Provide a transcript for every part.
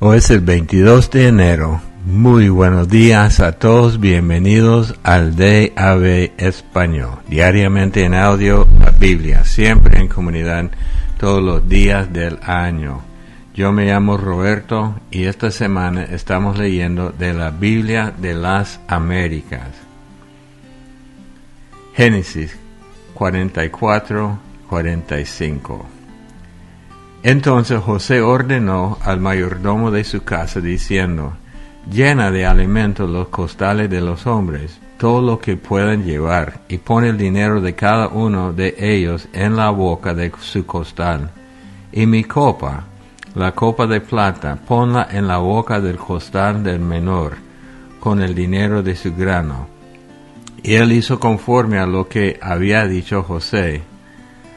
Hoy es el 22 de enero. Muy buenos días a todos. Bienvenidos al DAB Español. Diariamente en audio, la Biblia. Siempre en comunidad, todos los días del año. Yo me llamo Roberto y esta semana estamos leyendo de la Biblia de las Américas. Génesis 44-45. Entonces José ordenó al mayordomo de su casa diciendo: llena de alimentos los costales de los hombres, todo lo que puedan llevar, y pon el dinero de cada uno de ellos en la boca de su costal. Y mi copa, la copa de plata, ponla en la boca del costal del menor, con el dinero de su grano. Y él hizo conforme a lo que había dicho José.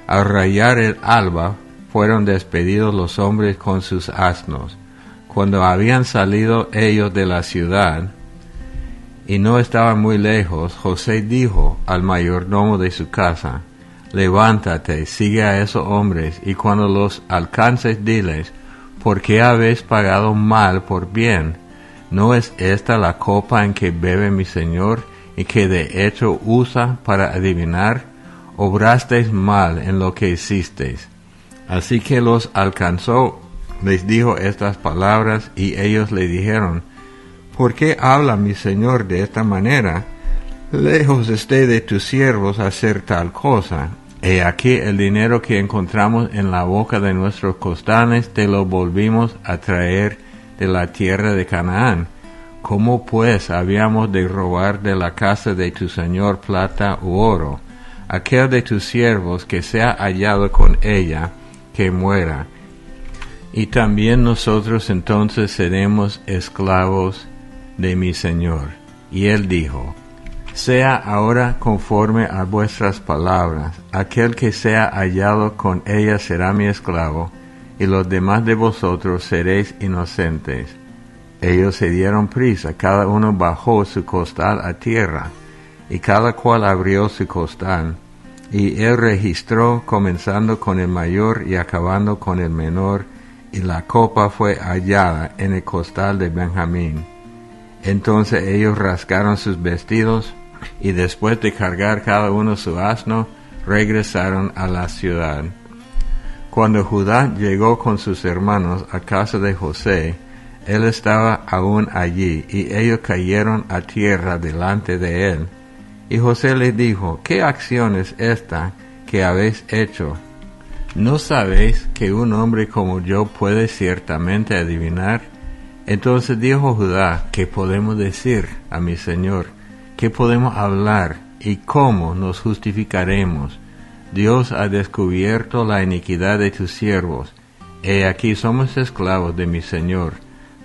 Al rayar el alba, fueron despedidos los hombres con sus asnos. Cuando habían salido ellos de la ciudad, y no estaban muy lejos, José dijo al mayordomo de su casa: levántate, sigue a esos hombres, y cuando los alcances diles: ¿por qué habéis pagado mal por bien? ¿No es esta la copa en que bebe mi señor, y que de hecho usa para adivinar? Obrasteis mal en lo que hicisteis. Así que los alcanzó, les dijo estas palabras, y ellos le dijeron: ¿por qué habla mi señor de esta manera? Lejos esté de tus siervos hacer tal cosa. He aquí el dinero que encontramos en la boca de nuestros costales te lo volvimos a traer de la tierra de Canaán. ¿Cómo pues habíamos de robar de la casa de tu señor plata u oro? Aquel de tus siervos que sea hallado con ella, que muera, y también nosotros entonces seremos esclavos de mi señor. Y él dijo: sea ahora conforme a vuestras palabras. Aquel que sea hallado con ella será mi esclavo, y los demás de vosotros seréis inocentes. Ellos se dieron prisa, cada uno bajó su costal a tierra, y cada cual abrió su costal. Y él registró, comenzando con el mayor y acabando con el menor, y la copa fue hallada en el costal de Benjamín. Entonces ellos rasgaron sus vestidos, y después de cargar cada uno su asno, regresaron a la ciudad. Cuando Judá llegó con sus hermanos a casa de José, él estaba aún allí, y ellos cayeron a tierra delante de él. Y José les dijo: ¿qué acción es esta que habéis hecho? ¿No sabéis que un hombre como yo puede ciertamente adivinar? Entonces dijo Judá: ¿qué podemos decir a mi señor? ¿Qué podemos hablar? ¿Y cómo nos justificaremos? Dios ha descubierto la iniquidad de tus siervos. He aquí somos esclavos de mi señor,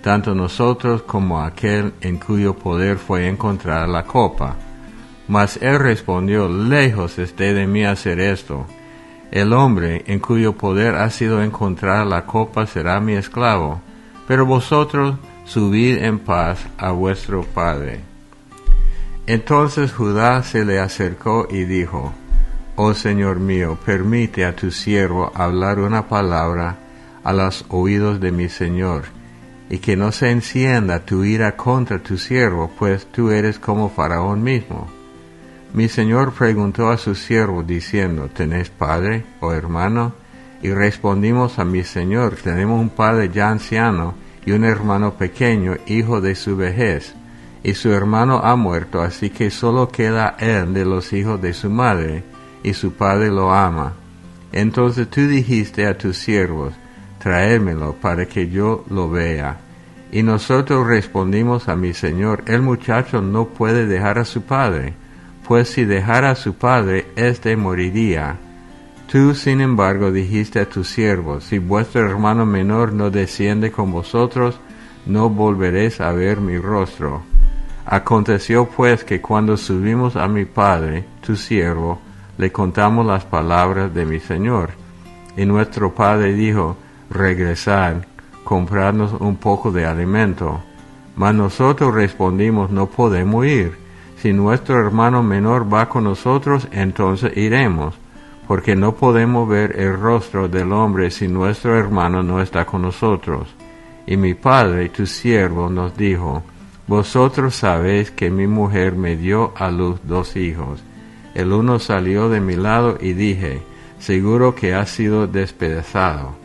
tanto nosotros como aquel en cuyo poder fue encontrar la copa. Mas él respondió: lejos esté de mí hacer esto. El hombre en cuyo poder ha sido encontrar la copa será mi esclavo, pero vosotros subid en paz a vuestro padre. Entonces Judá se le acercó y dijo: oh Señor mío, permite a tu siervo hablar una palabra a los oídos de mi señor, y que no se encienda tu ira contra tu siervo, pues tú eres como Faraón mismo. Mi señor preguntó a su siervo diciendo: ¿tenéis padre o hermano? Y respondimos a mi señor: tenemos un padre ya anciano y un hermano pequeño, hijo de su vejez, y su hermano ha muerto, así que solo queda él de los hijos de su madre, y su padre lo ama. Entonces tú dijiste a tus siervos: traédmelo para que yo lo vea. Y nosotros respondimos a mi señor: el muchacho no puede dejar a su padre, pues si dejara a su padre, éste moriría. Tú, sin embargo, dijiste a tus siervos: si vuestro hermano menor no desciende con vosotros, no volveréis a ver mi rostro. Aconteció pues que cuando subimos a mi padre, tu siervo, le contamos las palabras de mi señor. Y nuestro padre dijo: regresad, compradnos un poco de alimento. Mas nosotros respondimos: no podemos ir. Si nuestro hermano menor va con nosotros, entonces iremos, porque no podemos ver el rostro del hombre si nuestro hermano no está con nosotros. Y mi padre, tu siervo, nos dijo, vosotros sabéis que mi mujer me dio a luz 2 hijos. El uno salió de mi lado y dije, seguro que ha sido despedazado.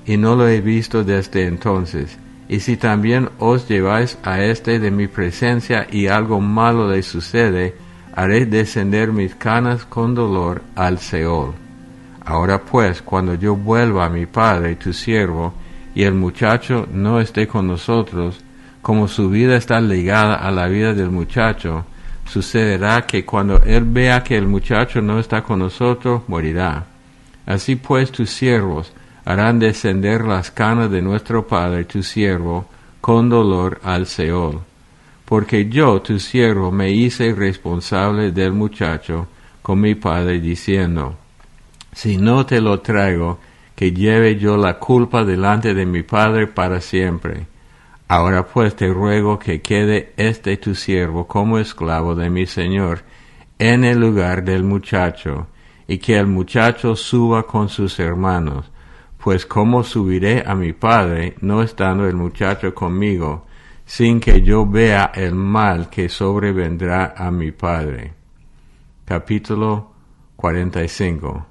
Y no lo he visto desde entonces. Y si también os lleváis a este de mi presencia y algo malo le sucede, haré descender mis canas con dolor al Seol. Ahora pues, cuando yo vuelva a mi padre, tu siervo, y el muchacho no esté con nosotros, como su vida está ligada a la vida del muchacho, sucederá que cuando él vea que el muchacho no está con nosotros, morirá. Así pues tus siervos harán descender las canas de nuestro padre, tu siervo, con dolor al Seol. Porque yo, tu siervo, me hice responsable del muchacho con mi padre, diciendo, si no te lo traigo, que lleve yo la culpa delante de mi padre para siempre. Ahora pues te ruego que quede este tu siervo como esclavo de mi señor en el lugar del muchacho, y que el muchacho suba con sus hermanos, pues cómo subiré a mi padre, no estando el muchacho conmigo, sin que yo vea el mal que sobrevendrá a mi padre. Capítulo 45.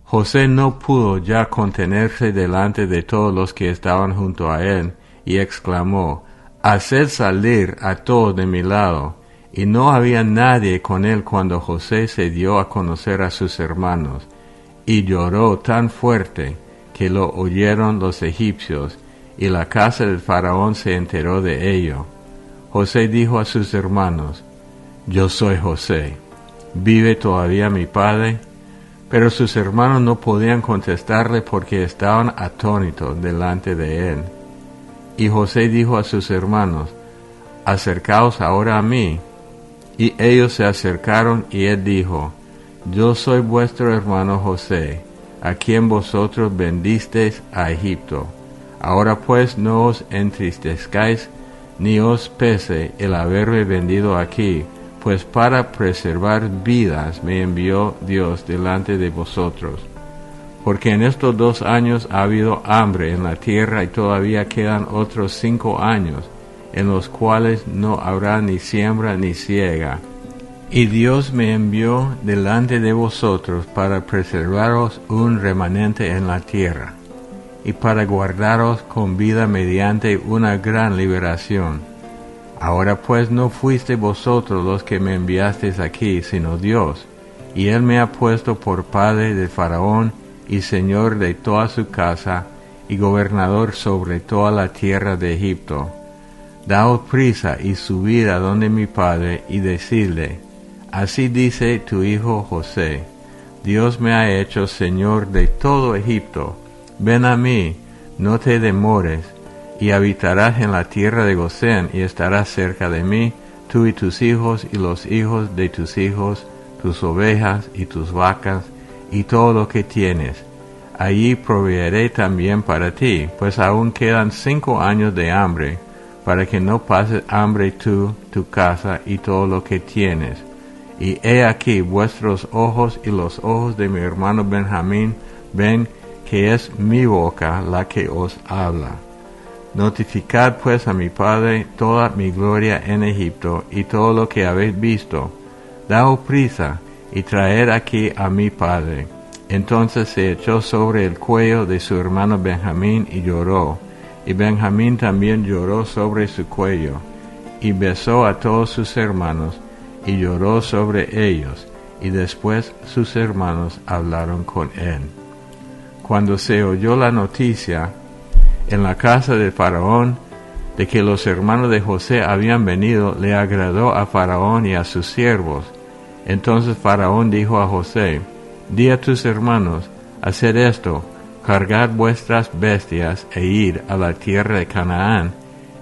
José no pudo ya contenerse delante de todos los que estaban junto a él, y exclamó, haced salir a todos de mi lado. Y no había nadie con él cuando José se dio a conocer a sus hermanos, y lloró tan fuerte que lo oyeron los egipcios, y la casa del faraón se enteró de ello. José dijo a sus hermanos, yo soy José, ¿vive todavía mi padre? Pero sus hermanos no podían contestarle porque estaban atónitos delante de él. Y José dijo a sus hermanos, acercaos ahora a mí. Y ellos se acercaron y él dijo, yo soy vuestro hermano José, a quien vosotros vendisteis a Egipto. Ahora pues no os entristezcáis, ni os pese el haberme vendido aquí, pues para preservar vidas me envió Dios delante de vosotros. Porque en estos 2 años ha habido hambre en la tierra y todavía quedan otros 5 años, en los cuales no habrá ni siembra ni siega. Y Dios me envió delante de vosotros para preservaros un remanente en la tierra, y para guardaros con vida mediante una gran liberación. Ahora pues no fuiste vosotros los que me enviasteis aquí, sino Dios, y Él me ha puesto por padre de Faraón y señor de toda su casa, y gobernador sobre toda la tierra de Egipto. Daos prisa y subid a donde mi padre, y decidle, así dice tu hijo José, Dios me ha hecho señor de todo Egipto, ven a mí, no te demores, y habitarás en la tierra de Gosén, y estarás cerca de mí, tú y tus hijos, y los hijos de tus hijos, tus ovejas y tus vacas, y todo lo que tienes. Allí proveeré también para ti, pues aún quedan 5 años de hambre, para que no pases hambre tú, tu casa, y todo lo que tienes. Y he aquí vuestros ojos y los ojos de mi hermano Benjamín ven que es mi boca la que os habla. Notificad pues a mi padre toda mi gloria en Egipto y todo lo que habéis visto. Daos prisa y traed aquí a mi padre. Entonces se echó sobre el cuello de su hermano Benjamín y lloró, y Benjamín también lloró sobre su cuello, y besó a todos sus hermanos, y lloró sobre ellos, y después sus hermanos hablaron con él. Cuando se oyó la noticia en la casa de Faraón de que los hermanos de José habían venido, le agradó a Faraón y a sus siervos. Entonces Faraón dijo a José, di a tus hermanos, haced esto, cargad vuestras bestias e id a la tierra de Canaán,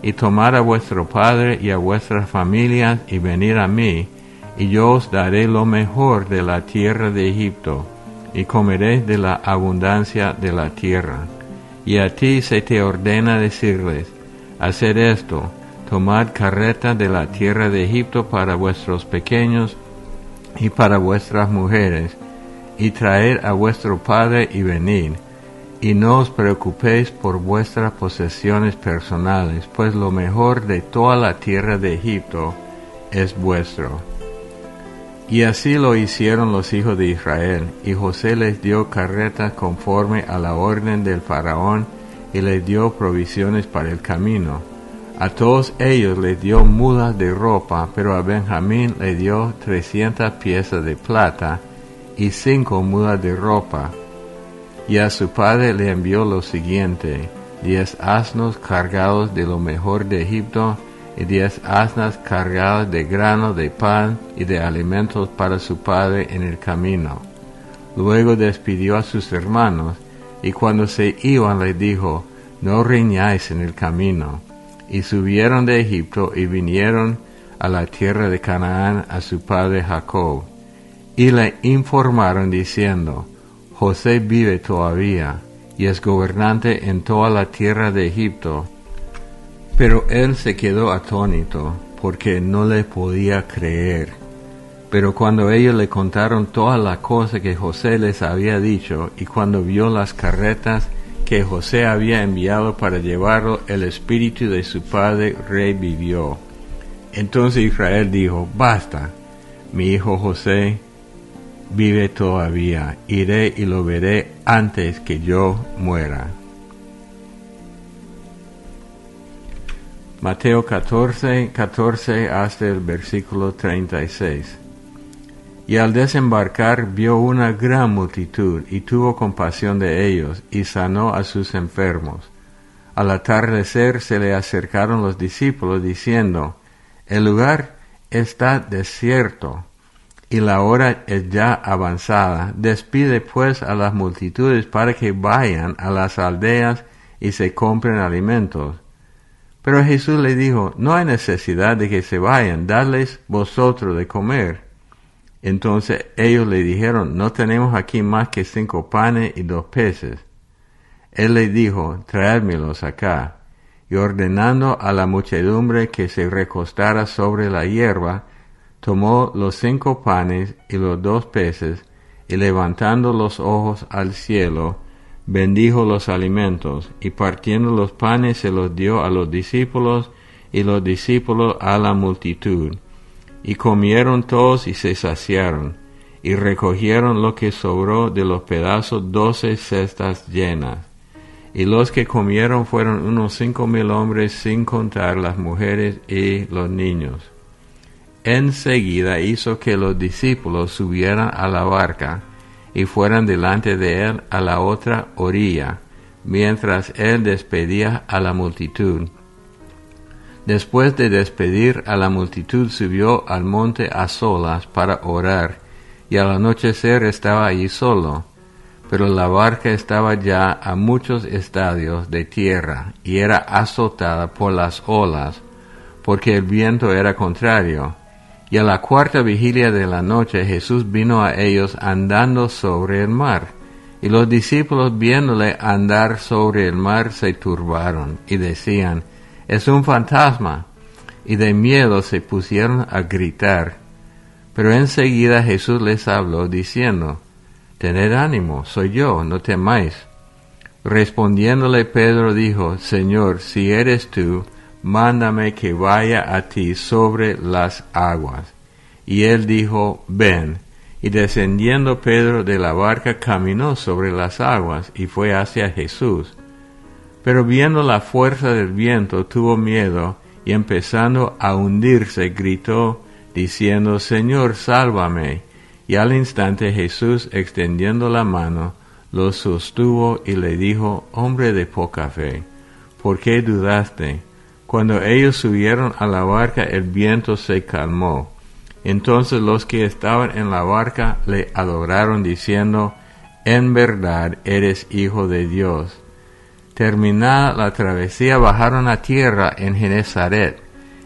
y tomad a vuestro padre y a vuestras familias y venid a mí, y yo os daré lo mejor de la tierra de Egipto, y comeréis de la abundancia de la tierra. Y a ti se te ordena decirles, haced esto, tomad carreta de la tierra de Egipto para vuestros pequeños y para vuestras mujeres, y traed a vuestro padre y venid. y no os preocupéis por vuestras posesiones personales, pues lo mejor de toda la tierra de Egipto es vuestro. Y así lo hicieron los hijos de Israel, y José les dio carretas conforme a la orden del faraón, y les dio provisiones para el camino. A todos ellos les dio mudas de ropa, pero a Benjamín le dio 300 piezas de plata y 5 mudas de ropa. Y a su padre le envió lo siguiente: 10 asnos cargados de lo mejor de Egipto, y 10 asnas cargadas de grano, de pan y de alimentos para su padre en el camino. Luego despidió a sus hermanos, y cuando se iban les dijo: no riñáis en el camino. Y subieron de Egipto y vinieron a la tierra de Canaán a su padre Jacob. Y le informaron diciendo: José vive todavía, y es gobernante en toda la tierra de Egipto. Pero él se quedó atónito, porque no le podía creer. Pero cuando ellos le contaron todas las cosas que José les había dicho, y cuando vio las carretas que José había enviado para llevarlo, el espíritu de su padre revivió. Entonces Israel dijo: basta, mi hijo José vive todavía, iré y lo veré antes que yo muera. Mateo 14 hasta el versículo 36. Y al desembarcar vio una gran multitud, y tuvo compasión de ellos, y sanó a sus enfermos. Al atardecer se le acercaron los discípulos, diciendo: el lugar está desierto, y la hora es ya avanzada. Despide pues a las multitudes para que vayan a las aldeas y se compren alimentos. Pero Jesús le dijo: no hay necesidad de que se vayan, dadles vosotros de comer. Entonces ellos le dijeron: no tenemos aquí más que 5 panes y 2 peces. Él les dijo: traédmelos acá. Y ordenando a la muchedumbre que se recostara sobre la hierba, tomó los 5 panes y los 2 peces, y levantando los ojos al cielo, bendijo los alimentos, y partiendo los panes se los dio a los discípulos, y los discípulos a la multitud. Y comieron todos y se saciaron, y recogieron lo que sobró de los pedazos 12 cestas llenas. Y los que comieron fueron unos 5,000 hombres, sin contar las mujeres y los niños. Enseguida hizo que los discípulos subieran a la barca, y fueran delante de él a la otra orilla, mientras él despedía a la multitud. Después de despedir a la multitud, subió al monte a solas para orar, y al anochecer estaba allí solo. Pero la barca estaba ya a muchos estadios de tierra, y era azotada por las olas, porque el viento era contrario. Y a la 4ª vigilia de la noche Jesús vino a ellos andando sobre el mar. Y los discípulos, viéndole andar sobre el mar, se turbaron, y decían: es un fantasma, y de miedo se pusieron a gritar. Pero enseguida Jesús les habló, diciendo: tened ánimo, soy yo, no temáis. Respondiéndole Pedro dijo: Señor, si eres tú, mándame que vaya a ti sobre las aguas. Y él dijo: ven. Y descendiendo Pedro de la barca, caminó sobre las aguas, y fue hacia Jesús. Pero viendo la fuerza del viento, tuvo miedo, y empezando a hundirse, gritó, diciendo: Señor, sálvame. Y al instante Jesús, extendiendo la mano, lo sostuvo y le dijo: hombre de poca fe, ¿por qué dudaste? Cuando ellos subieron a la barca, el viento se calmó. Entonces los que estaban en la barca le adoraron, diciendo: en verdad eres Hijo de Dios. Terminada la travesía, bajaron a tierra en Genesaret.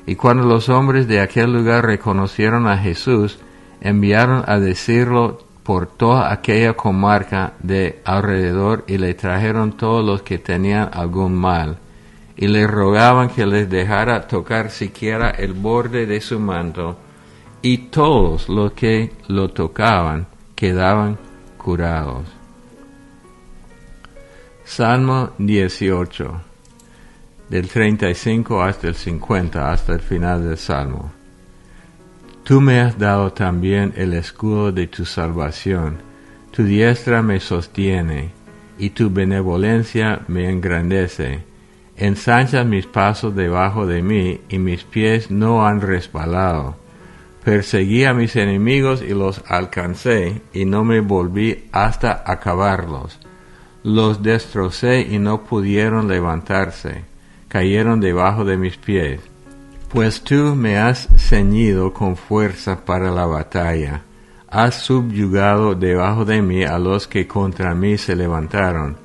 Y cuando los hombres de aquel lugar reconocieron a Jesús, enviaron a decirlo por toda aquella comarca de alrededor, y le trajeron todos los que tenían algún mal, y le rogaban que les dejara tocar siquiera el borde de su manto, y todos los que lo tocaban quedaban curados. Salmo 18, del 35 hasta el 50, hasta el final del Salmo. Tú me has dado también el escudo de tu salvación, tu diestra me sostiene, y tu benevolencia me engrandece. Ensanchas mis pasos debajo de mí, y mis pies no han resbalado. Perseguí a mis enemigos y los alcancé, y no me volví hasta acabarlos. Los destrocé y no pudieron levantarse, cayeron debajo de mis pies. Pues tú me has ceñido con fuerza para la batalla, has subyugado debajo de mí a los que contra mí se levantaron.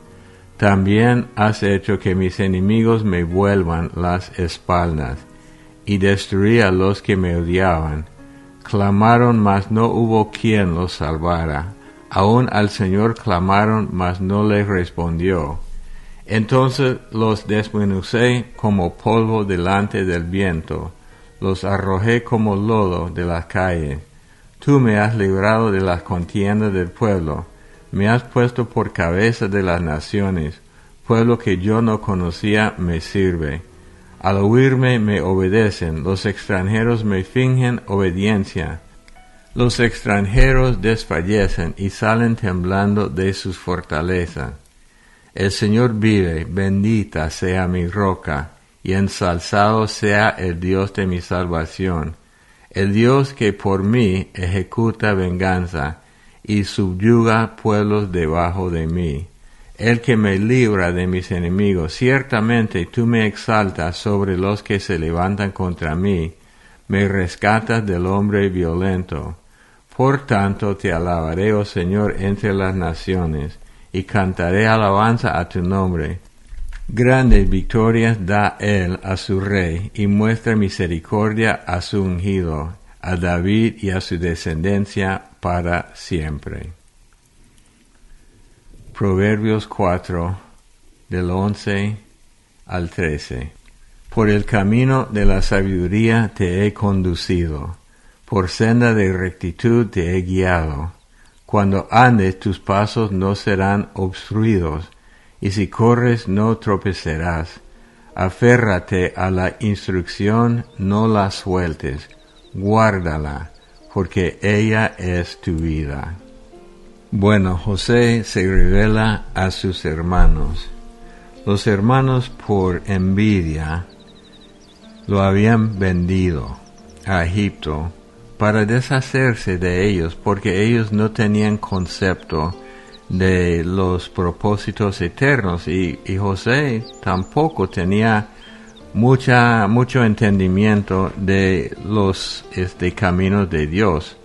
También has hecho que mis enemigos me vuelvan las espaldas, y destruí a los que me odiaban. Clamaron, mas no hubo quien los salvara. Aún al Señor clamaron, mas no les respondió. Entonces los desmenucé como polvo delante del viento, los arrojé como lodo de las calles. Tú me has librado de las contiendas del pueblo, me has puesto por cabeza de las naciones, pueblo que yo no conocía me sirve. Al oírme me obedecen, los extranjeros me fingen obediencia. Los extranjeros desfallecen y salen temblando de sus fortalezas. El Señor vive, bendita sea mi roca, y ensalzado sea el Dios de mi salvación, el Dios que por mí ejecuta venganza, y subyuga pueblos debajo de mí. El que me libra de mis enemigos, ciertamente tú me exaltas sobre los que se levantan contra mí, me rescatas del hombre violento. Por tanto te alabaré, oh Señor, entre las naciones, y cantaré alabanza a tu nombre. Grandes victorias da él a su rey, y muestra misericordia a su ungido, a David y a su descendencia para siempre. Proverbios 4, del 11 al 13. Por el camino de la sabiduría te he conducido, por senda de rectitud te he guiado. Cuando andes tus pasos no serán obstruidos, y si corres no tropezarás. Aférrate a la instrucción, no la sueltes, guárdala, porque ella es tu vida. Bueno, José se revela a sus hermanos. Los hermanos por envidia lo habían vendido a Egipto para deshacerse de ellos, porque ellos no tenían concepto de los propósitos eternos, y José tampoco tenía mucho entendimiento de los caminos de Dios.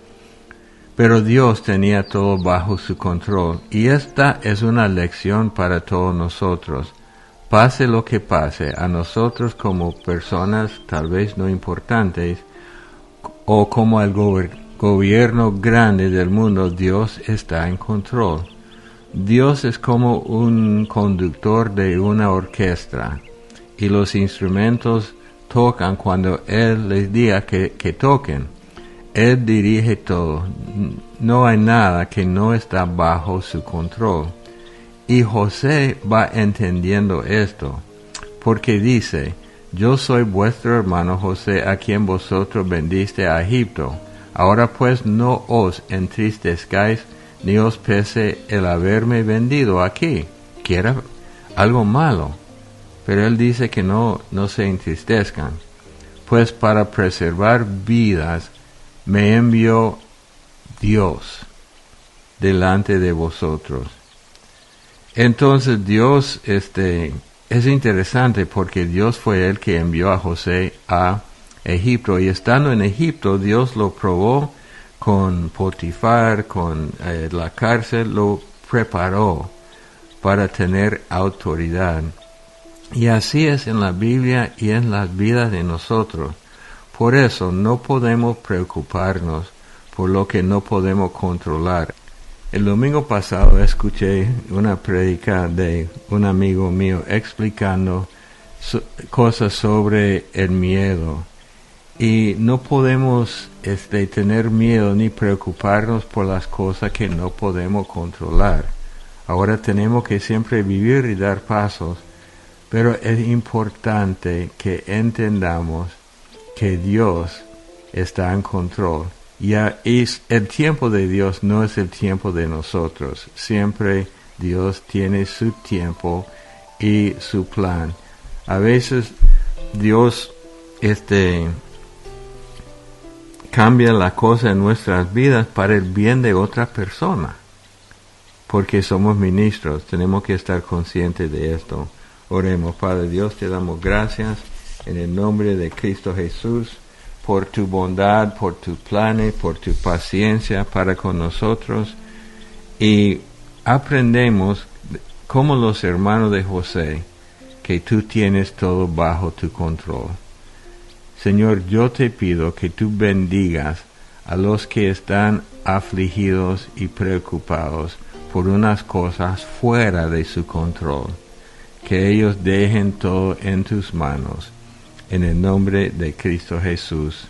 Pero Dios tenía todo bajo su control, y esta es una lección para todos nosotros. Pase lo que pase, a nosotros como personas tal vez no importantes, o como el gobierno grande del mundo, Dios está en control. Dios es como un conductor de una orquesta, y los instrumentos tocan cuando Él les diga que toquen. Él dirige todo. No hay nada que no está bajo su control. Y José va entendiendo esto, porque dice: yo soy vuestro hermano José, a quien vosotros vendiste a Egipto. Ahora pues no os entristezcáis, ni os pese el haberme vendido aquí, que era algo malo. Pero él dice que no se entristezcan, pues para preservar vidas me envió Dios delante de vosotros. Entonces Dios, es interesante porque Dios fue el que envió a José a Egipto, y estando en Egipto Dios lo probó con Potifar, con la cárcel, lo preparó para tener autoridad. Y así es en la Biblia y en las vidas de nosotros. Por eso no podemos preocuparnos por lo que no podemos controlar. El domingo pasado escuché una prédica de un amigo mío explicando cosas sobre el miedo. Y no podemos tener miedo ni preocuparnos por las cosas que no podemos controlar. Ahora tenemos que siempre vivir y dar pasos, pero es importante que entendamos que Dios está en control. Ya es el tiempo de Dios, no es el tiempo de nosotros. Siempre Dios tiene su tiempo y su plan. A veces Dios cambia la cosa en nuestras vidas para el bien de otra persona, porque somos ministros, tenemos que estar conscientes de esto. Oremos. Padre Dios, te damos gracias en el nombre de Cristo Jesús por tu bondad, por tus planes, por tu paciencia para con nosotros, y aprendemos como los hermanos de José que tú tienes todo bajo tu control. Señor, yo te pido que tú bendigas a los que están afligidos y preocupados por unas cosas fuera de su control, que ellos dejen todo en tus manos, en el nombre de Cristo Jesús.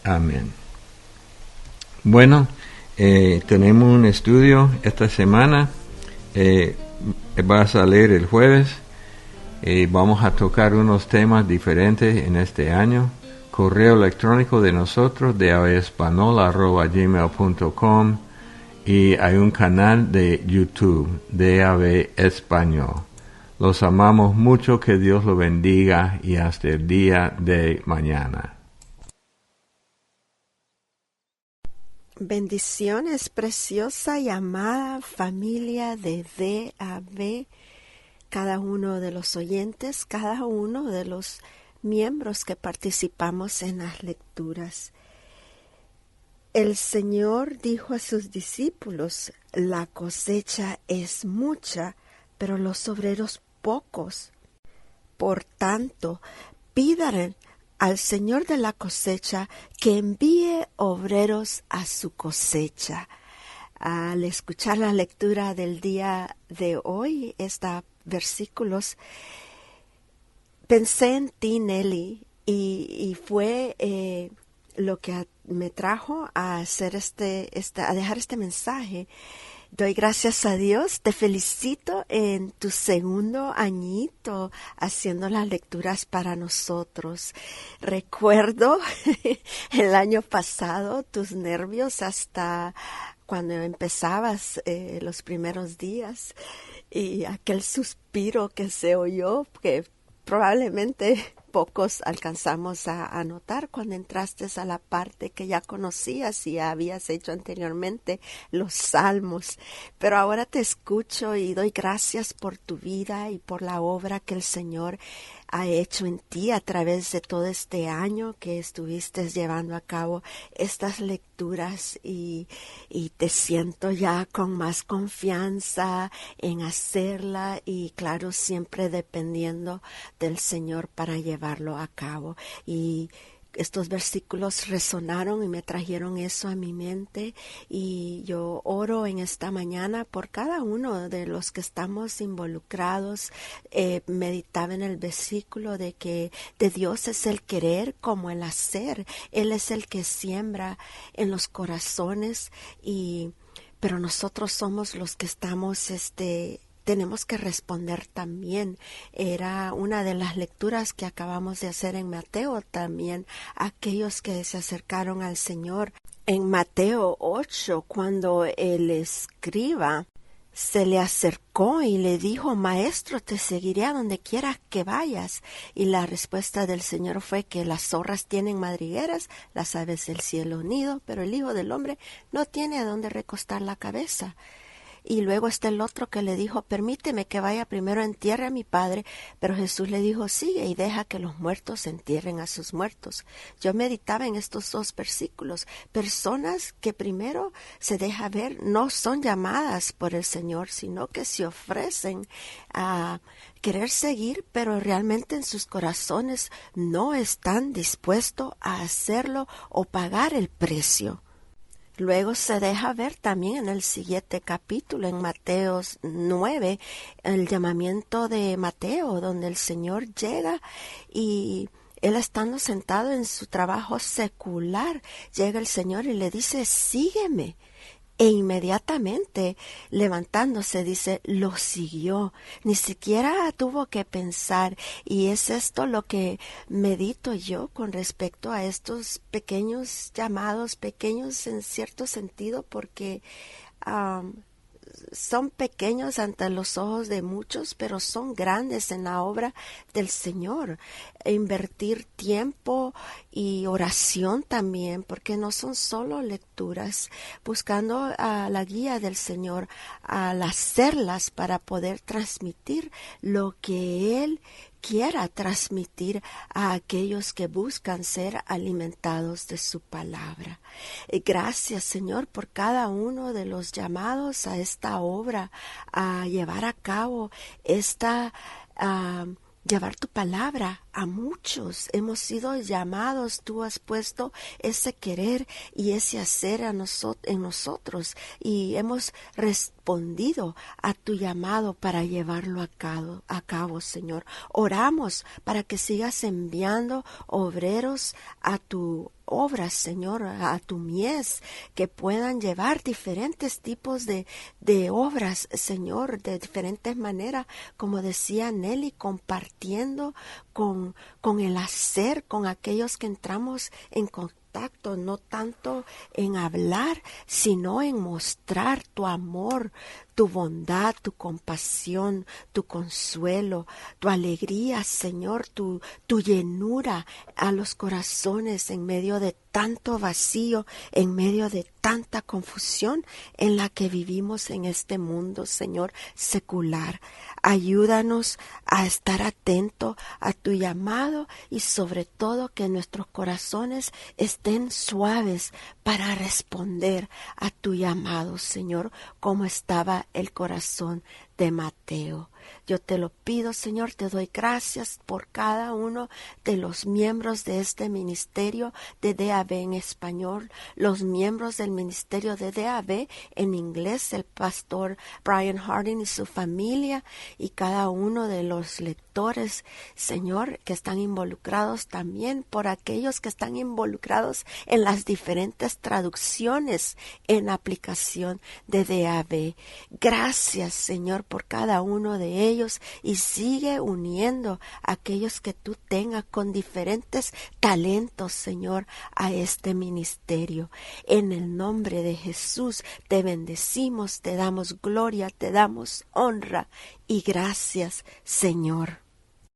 Amén. Bueno, tenemos un estudio esta semana, va a salir el jueves. Vamos a tocar unos temas diferentes en este año. Correo electrónico de nosotros, davespanol@gmail.com, y hay un canal de YouTube, DAV Español. Los amamos mucho, que Dios lo bendiga, y hasta el día de mañana. Bendiciones, preciosa y amada familia de DAV, cada uno de los oyentes, cada uno de los miembros que participamos en las lecturas. El Señor dijo a sus discípulos: la cosecha es mucha, pero los obreros pocos. Por tanto, pidan al Señor de la cosecha que envíe obreros a su cosecha. Al escuchar la lectura del día de hoy, estos versículos, pensé en ti, Nelly, y fue lo que me trajo a hacer a dejar este mensaje. Doy gracias a Dios, te felicito en tu segundo añito haciendo las lecturas para nosotros. Recuerdo el año pasado tus nervios hasta cuando empezabas los primeros días, y aquel suspiro que se oyó, que probablemente pocos alcanzamos a notar cuando entraste a la parte que ya conocías y habías hecho anteriormente, los salmos. Pero ahora te escucho y doy gracias por tu vida y por la obra que el Señor ha hecho en ti a través de todo este año que estuviste llevando a cabo estas lecturas, y te siento ya con más confianza en hacerla, y claro, siempre dependiendo del Señor para llevarlo a cabo. Y estos versículos resonaron y me trajeron eso a mi mente, y yo oro en esta mañana por cada uno de los que estamos involucrados. Meditaba en el versículo de que de Dios es el querer como el hacer. Él es el que siembra en los corazones, pero nosotros somos los que estamos tenemos que responder también. Era una de las lecturas que acabamos de hacer en Mateo también, aquellos que se acercaron al Señor. En Mateo 8, cuando el escriba se le acercó y le dijo: Maestro, te seguiré a donde quiera que vayas. Y la respuesta del Señor fue que las zorras tienen madrigueras, las aves del cielo nido, pero el Hijo del Hombre no tiene a dónde recostar la cabeza. Y luego está el otro que le dijo: permíteme que vaya primero a entierre a mi padre. Pero Jesús le dijo: sigue y deja que los muertos entierren a sus muertos. Yo meditaba en estos dos versículos. Personas que primero se deja ver, no son llamadas por el Señor, sino que se ofrecen a querer seguir, pero realmente en sus corazones no están dispuestos a hacerlo o pagar el precio. Luego se deja ver también en el siguiente capítulo, en Mateo 9, el llamamiento de Mateo, donde el Señor llega y él, estando sentado en su trabajo secular, llega el Señor y le dice: sígueme. E inmediatamente levantándose, dice, lo siguió. Ni siquiera tuvo que pensar. Y es esto lo que medito yo con respecto a estos pequeños llamados, pequeños en cierto sentido, porque son pequeños ante los ojos de muchos, pero son grandes en la obra del Señor. Invertir tiempo y oración también, porque no son solo lecturas, buscando a la guía del Señor al hacerlas para poder transmitir lo que Él quiera transmitir a aquellos que buscan ser alimentados de su palabra. Gracias, Señor, por cada uno de los llamados a esta obra, a llevar a cabo llevar tu palabra a muchos. Hemos sido llamados, tú has puesto ese querer y ese hacer en nosotros, y hemos respondido a tu llamado para llevarlo a cabo, Señor. Oramos para que sigas enviando obreros a tu obras, Señor, a tu mies, que puedan llevar diferentes tipos de obras, Señor, de diferentes maneras, como decía Nelly, compartiendo con el hacer, con aquellos que entramos en contacto, no tanto en hablar, sino en mostrar tu amor, tu bondad, tu compasión, tu consuelo, tu alegría, Señor, tu llenura a los corazones en medio de tanto vacío, en medio de tanta confusión en la que vivimos en este mundo, Señor, secular. Ayúdanos a estar atentos a tu llamado y sobre todo que nuestros corazones estén suaves para responder a tu llamado, Señor, como estaba el corazón de Mateo. Yo te lo pido, Señor, te doy gracias por cada uno de los miembros de este ministerio de DAB en español, los miembros del ministerio de DAB en inglés, el pastor Brian Harding y su familia, y cada uno de los lectores, Señor, que están involucrados también, por aquellos que están involucrados en las diferentes traducciones en aplicación de DAB. Gracias, Señor, por cada uno de ellos, y sigue uniendo a aquellos que tú tengas con diferentes talentos, Señor, a este ministerio. En el nombre de Jesús te bendecimos, te damos gloria, te damos honra y gracias, Señor.